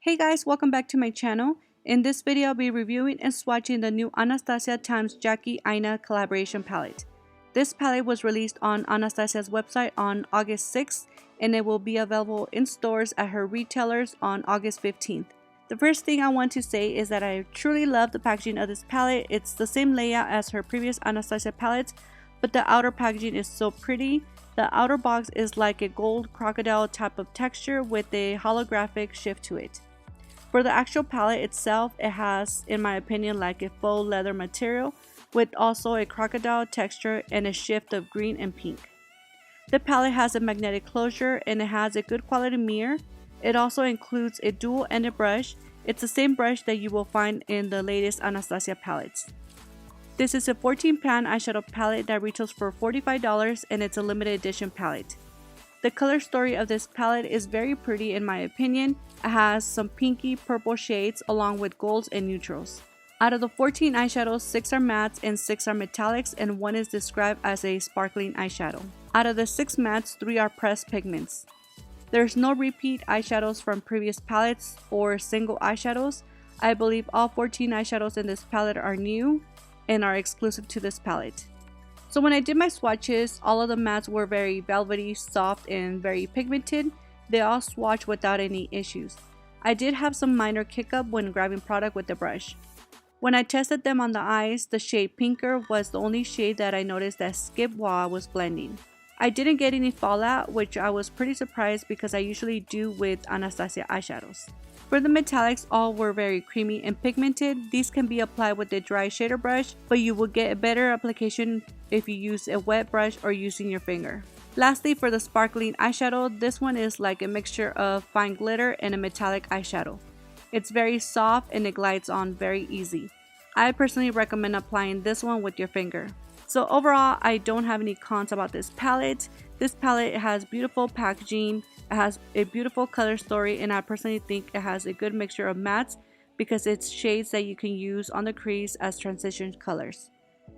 Hey guys, welcome back to my channel. In this video, I'll be reviewing and swatching the new Anastasia x Jackie Aina collaboration palette. This palette was released on Anastasia's website on August 6th, and it will be available in stores at her retailers on August 15th. The first thing I want to say is that I truly love the packaging of this palette. It's the same layout as her previous Anastasia palettes, but the outer packaging is so pretty. The outer box is like a gold crocodile type of texture with a holographic shift to it. For the actual palette itself, it has, in my opinion, like a faux leather material with also a crocodile texture and a shift of green and pink. The palette has a magnetic closure and it has a good quality mirror. It also includes a dual-ended brush. It's the same brush that you will find in the latest Anastasia palettes. This is a 14-pan eyeshadow palette that retails for $45 and it's a limited edition palette. The color story of this palette is very pretty in my opinion. It has some pinky purple shades along with golds and neutrals. Out of the 14 eyeshadows, 6 are mattes and 6 are metallics, and 1 is described as a sparkling eyeshadow. Out of the 6 mattes, 3 are pressed pigments. There's no repeat eyeshadows from previous palettes or single eyeshadows. I believe all 14 eyeshadows in this palette are new and are exclusive to this palette. So when I did my swatches, all of the mattes were very velvety, soft, and very pigmented. They all swatched without any issues. I did have some minor kick-up when grabbing product with the brush. When I tested them on the eyes, the shade Pinker was the only shade that I noticed that skipped while I was blending. I didn't get any fallout, which I was pretty surprised because I usually do with Anastasia eyeshadows. For the metallics, all were very creamy and pigmented. These can be applied with a dry shader brush, but you will get a better application if you use a wet brush or using your finger. Lastly, for the sparkling eyeshadow, this one is like a mixture of fine glitter and a metallic eyeshadow. It's very soft and it glides on very easy. I personally recommend applying this one with your finger. So overall, I don't have any cons about this palette. This palette has beautiful packaging, it has a beautiful color story, and I personally think it has a good mixture of mattes because it's shades that you can use on the crease as transition colors.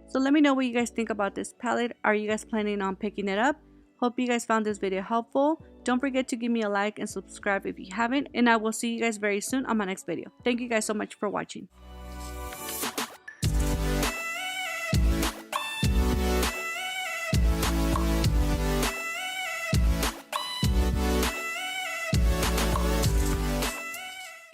So let me know what you guys think about this palette. Are you guys planning on picking it up? Hope you guys found this video helpful. Don't forget to give me a like and subscribe if you haven't, and I will see you guys very soon on my next video. Thank you guys so much for watching.